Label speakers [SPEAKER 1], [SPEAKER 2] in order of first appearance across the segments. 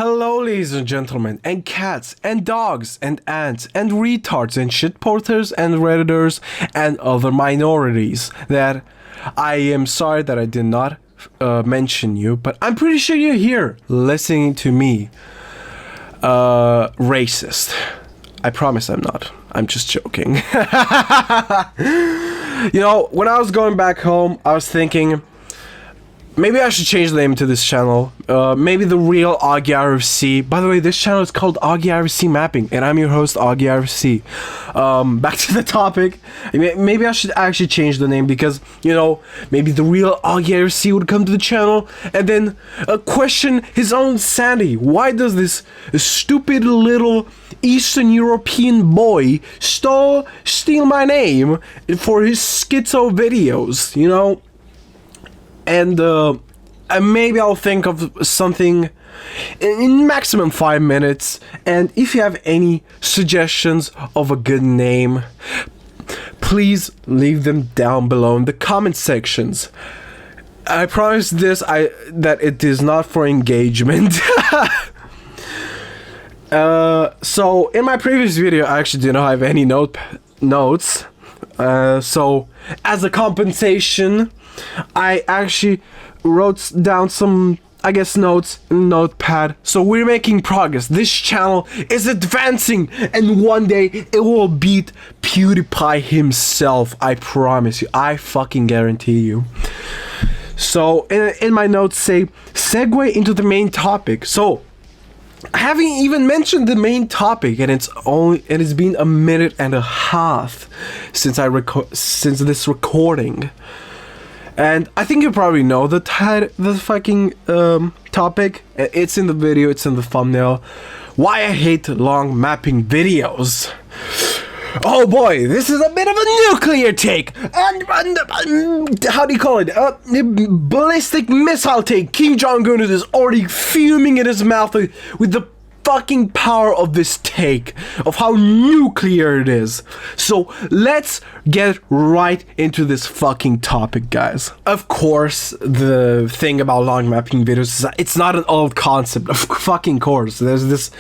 [SPEAKER 1] Hello, ladies and gentlemen, and cats, and dogs, and ants, and retards, and shitporters, and redditors, and other minorities that I am sorry that I did not mention you, but I'm pretty sure you're here listening to me. Racist. I promise I'm not. I'm just joking. You know, when I was going back home, I was thinking, maybe I should change the name to this channel. Maybe the real Augie RFC. By the way, this channel is called Augie RFC Mapping, and I'm your host, Augie RFC. Back to the topic. Maybe I should actually change the name because, you know, maybe the real Augie RFC would come to the channel and then question his own sanity. Why does this stupid little Eastern European boy steal my name for his schizo videos, you know? And maybe I'll think of something in maximum 5 minutes. And if you have any suggestions of a good name, please leave them down below in the comment sections. I promise that it is not for engagement. So in my previous video, I actually did not have any notes. So as a compensation, I actually wrote down some, I guess, notes in Notepad. So we're making progress. This channel is advancing, and one day it will beat PewDiePie himself. I promise you. I fucking guarantee you. So in my notes say, segue into the main topic. So I haven't even mentioned the main topic, and it's been a minute and a half since this recording. And I think you probably know the fucking topic. It's in the video, it's in the thumbnail. Why I hate long mapping videos. Oh boy, this is a bit of a nuclear take. And how do you call it? Ballistic missile take. Kim Jong-un is already fuming in his mouth with the fucking power of this take, of how nuclear it is. So let's get right into this fucking topic, guys. Of course, the thing about long mapping videos is that it's not an old concept. Of fucking course, there's this,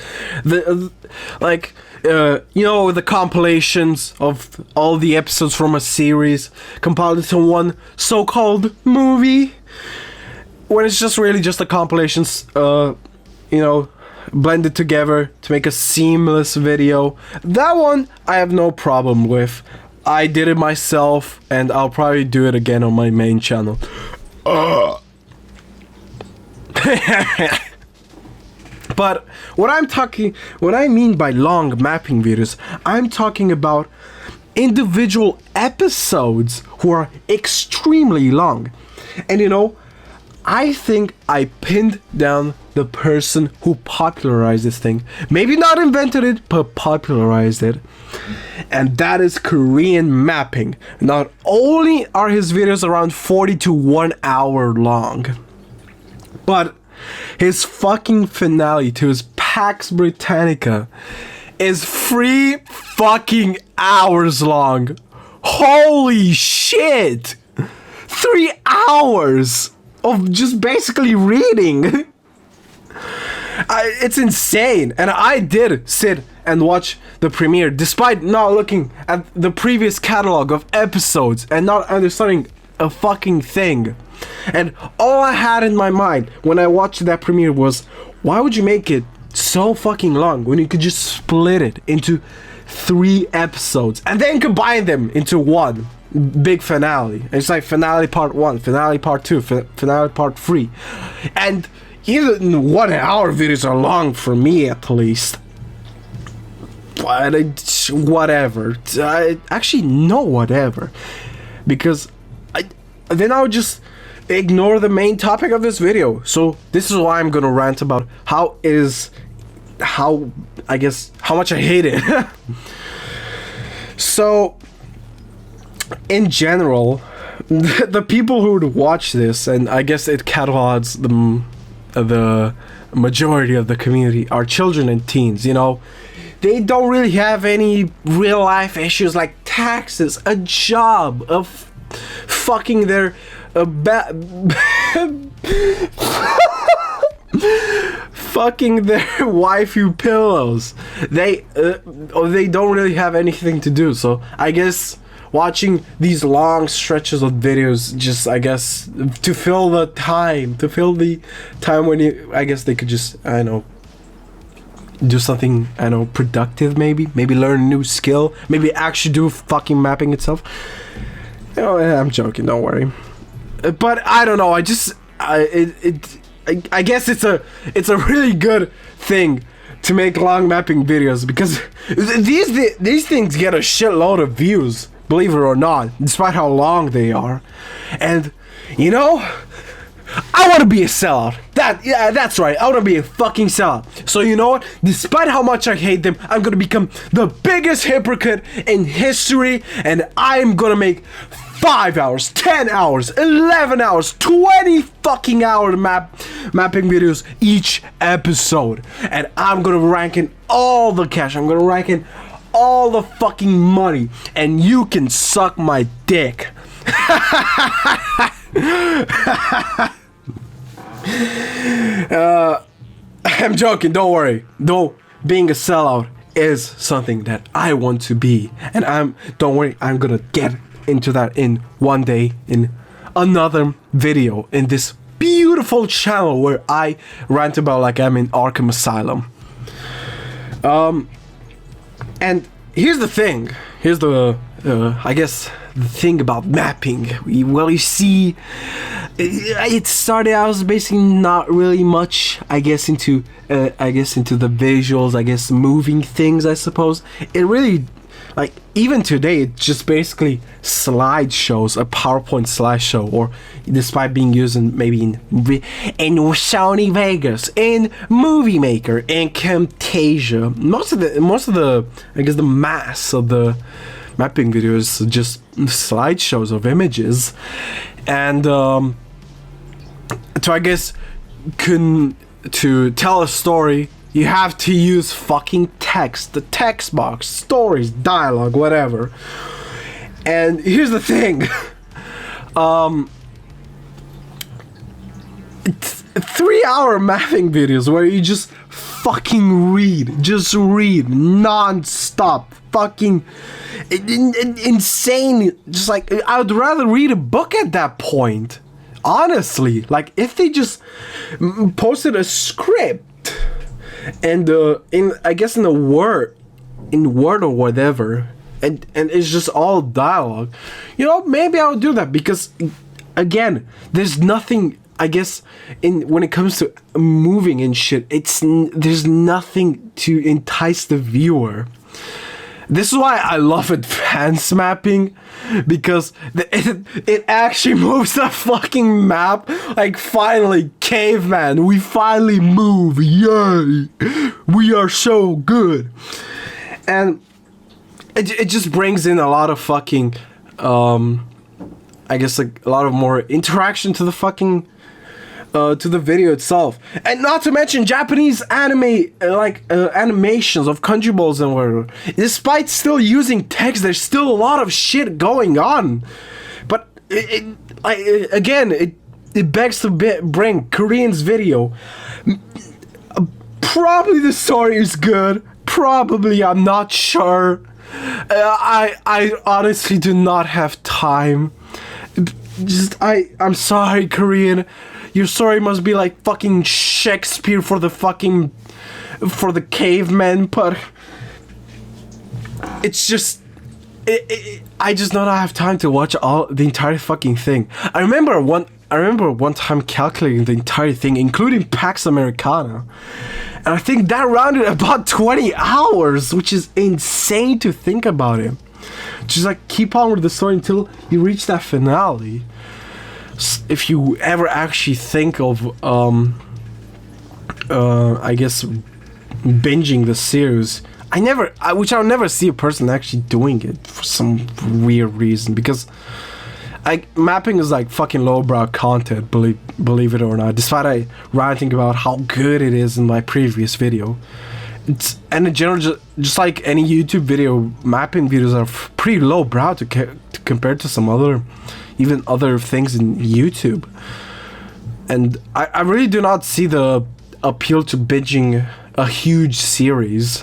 [SPEAKER 1] you know, the compilations of all the episodes from a series compiled into one so-called movie, when it's just really just the compilations, you know, blended together to make a seamless video. That one I have no problem with. I did it myself, and I'll probably do it again on my main channel. But what I mean by long mapping videos, I'm talking about individual episodes who are extremely long. And you know, I think I pinned down the person who popularized this thing. Maybe not invented it, but popularized it. And that is Korean mapping. Not only are his videos around 40 to 1 hour long, but his fucking finale to his Pax Britannica is 3 fucking hours long. Holy shit! 3 hours of just basically reading. It's insane. And I did sit and watch the premiere despite not looking at the previous catalog of episodes and not understanding a fucking thing. And all I had in my mind when I watched that premiere was, why would you make it so fucking long when you could just split it into 3 episodes and then combine them into one big finale? It's like finale part 1, finale part 2, finale part 3. And even 1 hour videos are long for me, at least. But whatever. Actually, no whatever. Because then I would just ignore the main topic of this video. So this is why I'm gonna rant about how much I hate it. So in general, the people who would watch this, and I guess it catalogs the majority of the community, are children and teens. You know, they don't really have any real life issues like taxes, a job, of fucking their fucking their waifu pillows. They don't really have anything to do, so I guess watching these long stretches of videos, just I guess to fill the time when I guess they could just, I know, do something, I know, productive, maybe learn a new skill, maybe actually do fucking mapping itself. You know, I'm joking, don't worry. But I don't know, I guess it's a really good thing to make long mapping videos, because these things get a shitload of views, believe it or not, despite how long they are. And you know, I want to be a sellout. That's right, I want to be a fucking sellout. So you know what, despite how much I hate them, I'm gonna become the biggest hypocrite in history, and I'm gonna make 5 hours, 10 hours, 11 hours, 20 fucking hour mapping videos each episode. And I'm gonna rank in all the cash. I'm gonna rank in all the fucking money. And you can suck my dick. I'm joking, don't worry. Though being a sellout is something that I want to be. And don't worry, I'm gonna get into that in one day, in another video, in this beautiful channel where I rant about like I'm in Arkham Asylum. And here's the thing, I guess the thing about mapping. Well, you see, it started out as basically not really much, I guess, into the visuals, I guess, moving things, I suppose. It really, like, even today, it's just basically slideshows, a PowerPoint slideshow, or despite being used in maybe in Sony Vegas, in Movie Maker, in Camtasia. Most of the I guess the mass of the mapping videos are just slideshows of images, and to I guess to tell a story, you have to use fucking text, the text box, stories, dialogue, whatever. And here's the thing, 3-hour mapping videos where you just fucking read non-stop, fucking insane. Just like, I would rather read a book at that point, honestly. Like, if they just posted a script and in Word or whatever, and it's just all dialogue, you know, maybe I'll do that, because again, there's nothing, I guess, when it comes to moving and shit, there's nothing to entice the viewer. This is why I love advanced mapping, because it actually moves the fucking map. Like, finally, caveman, we finally move, yay! We are so good. And it just brings in a lot of fucking, I guess, like, a lot of more interaction to the fucking, to the video itself. And not to mention Japanese anime, animations of kanji balls and whatever. Despite still using text, there's still a lot of shit going on. But it begs to bring Korean's video. Probably the story is good. Probably, I'm not sure. I honestly do not have time. I'm sorry, Korean. Your story must be like fucking Shakespeare for the cavemen, but it's just, I just don't have time to watch the entire fucking thing. I remember one time calculating the entire thing, including Pax Americana, and I think that rounded about 20 hours, which is insane to think about it. Just like, keep on with the story until you reach that finale. If you ever actually think of, I guess, binging the series, which I'll never see a person actually doing it for some weird reason, because mapping is like fucking lowbrow content, believe it or not, despite I ranting about how good it is in my previous video. And in general, just like any YouTube video, mapping videos are pretty lowbrow compared to some other things in YouTube. And I really do not see the appeal to binging a huge series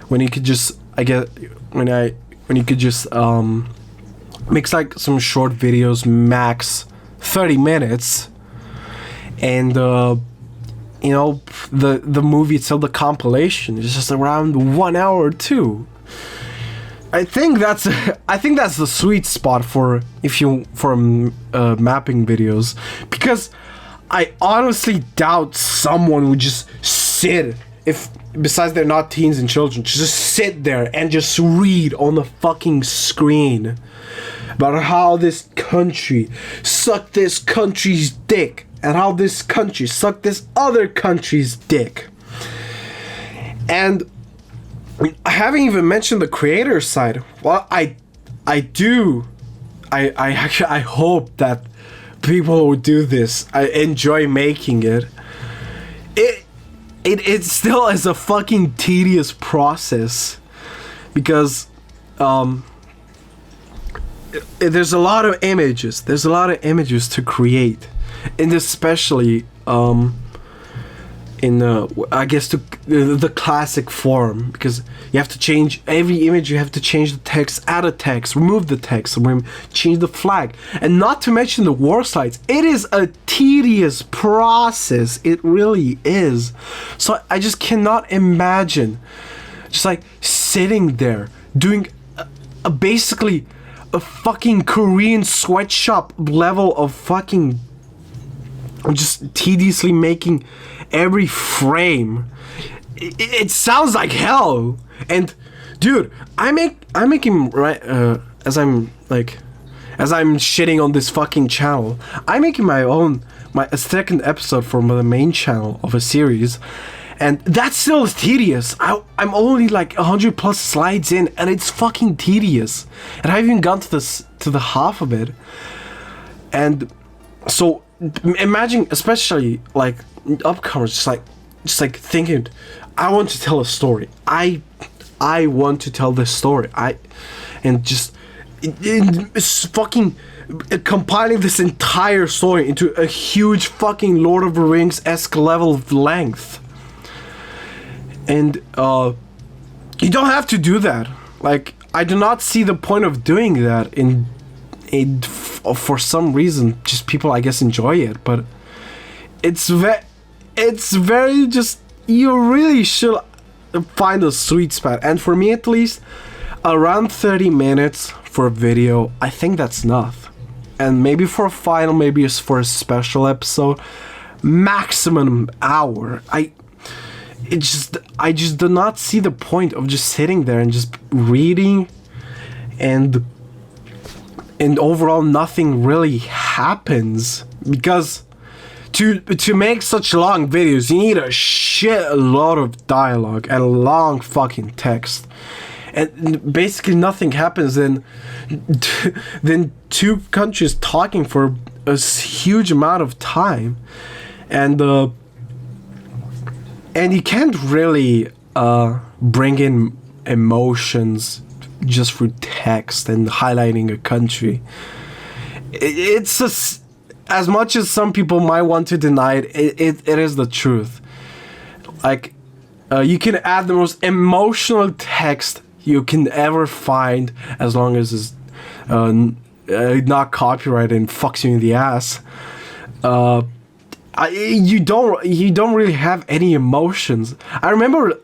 [SPEAKER 1] when you could just when you could just make like some short videos, max 30 minutes, and you know, the movie itself, the compilation, is just around 1 hour or 2. I think that's the sweet spot for mapping videos, because I honestly doubt someone would just sit, if besides they're not teens and children, just sit there and just read on the fucking screen about how this country sucked this country's dick and how this country sucked this other country's dick. And I haven't even mentioned the creator side. Well, I actually hope that people who do this, I enjoy making it. It still is a fucking tedious process, because there's a lot of images. There's a lot of images to create, and especially in I guess the classic form, because you have to change every image. You have to change the text, add a text, remove the text, change the flag, and not to mention the war sites. It is a tedious process. It really is. So I just cannot imagine just like sitting there doing basically a fucking Korean sweatshop level of fucking just tediously making every frame. It sounds like hell. And dude, I'm making right as I'm shitting on this fucking channel, I'm making my second episode for the main channel of a series, and that still is tedious. I'm only like 100 plus slides in, and it's fucking tedious, and I haven't even gone to the half of it. And so imagine, especially like upcomers, just like thinking, I want to tell a story. I want to tell this story. It's fucking compiling this entire story into a huge fucking Lord of the Rings-esque level of length. And you don't have to do that. Like, I do not see the point of doing that for some reason. Just people, I guess, enjoy it, but it's very just, you really should find a sweet spot. And for me at least, around 30 minutes for a video, I think that's enough. And maybe for a final, maybe it's for a special episode, maximum hour. I just do not see the point of just sitting there and just reading, and overall nothing really happens, because to make such long videos, you need a shitload of dialogue and a long fucking text, and basically nothing happens then two countries talking for a huge amount of time, and you can't really bring in emotions just through text and highlighting a country. It's as much as some people might want to deny it, it is the truth. Like, you can add the most emotional text you can ever find, as long as it's not copyrighted and fucks you in the ass. You don't really have any emotions. I remember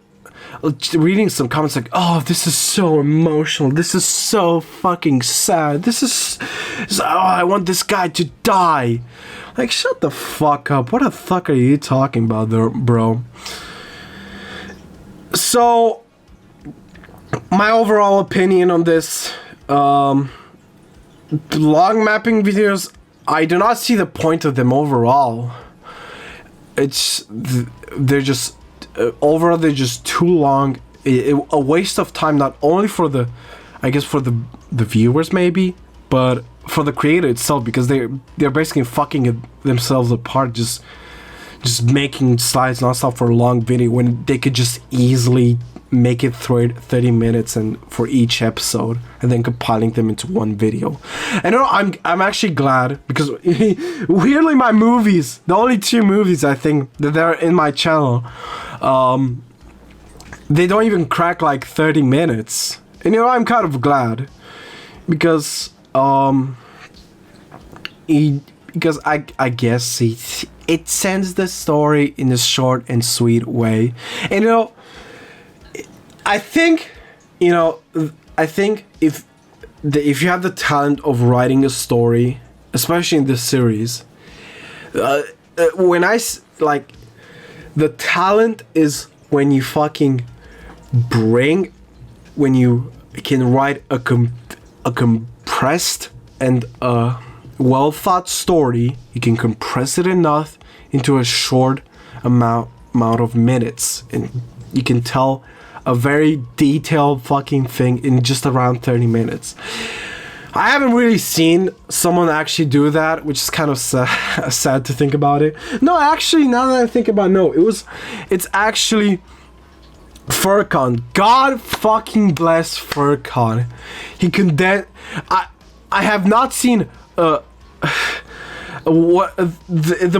[SPEAKER 1] reading some comments like, "Oh, this is so emotional. This is so fucking sad. I want this guy to die." Like, shut the fuck up. What the fuck are you talking about there, bro? So, my overall opinion on this, long mapping videos, I do not see the point of them overall. They're just overall, they're just too long, a waste of time, not only for the viewers maybe, but for the creator itself, because they're basically fucking themselves apart, just making slides nonstop for a long video when they could just easily make it 30 minutes and for each episode, and then compiling them into one video. And you know, I'm actually glad, because weirdly my movies, the only 2 movies I think that are in my channel, they don't even crack like 30 minutes. And you know, I'm kind of glad, because I guess it sends the story in a short and sweet way. And you know, I think if you have the talent of writing a story, especially in this series, the talent is when you can write a compressed and well thought story. You can compress it enough into a short amount of minutes, and you can tell a very detailed fucking thing in just around 30 minutes. I haven't really seen someone actually do that, which is kind of sad to think about it. No, actually, now that I think about it, it's actually Furkan. God fucking bless Furkan. He I have not seen the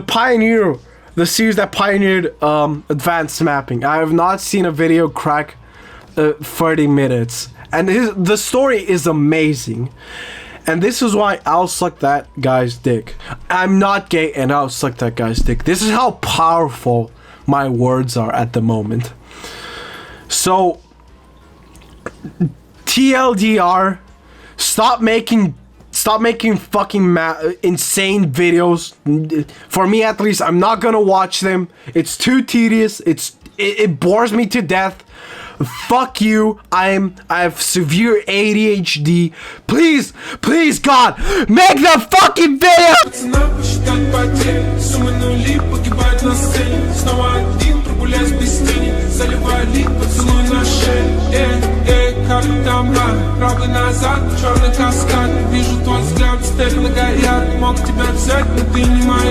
[SPEAKER 1] pioneer, the series that pioneered advanced mapping. I have not seen a video crack 30 minutes, and the story is amazing. And this is why I'll suck that guy's dick. I'm not gay, and I'll suck that guy's dick. This is how powerful my words are at the moment. So, TLDR, stop making fucking insane videos. For me, at least, I'm not gonna watch them. It's too tedious. It bores me to death. Fuck you. I have severe ADHD. Please, God, make the fucking video.
[SPEAKER 2] Правда назад, черный каскад. Вижу твой взгляд, степь нагорят. Мог тебя взять, но ты не моя.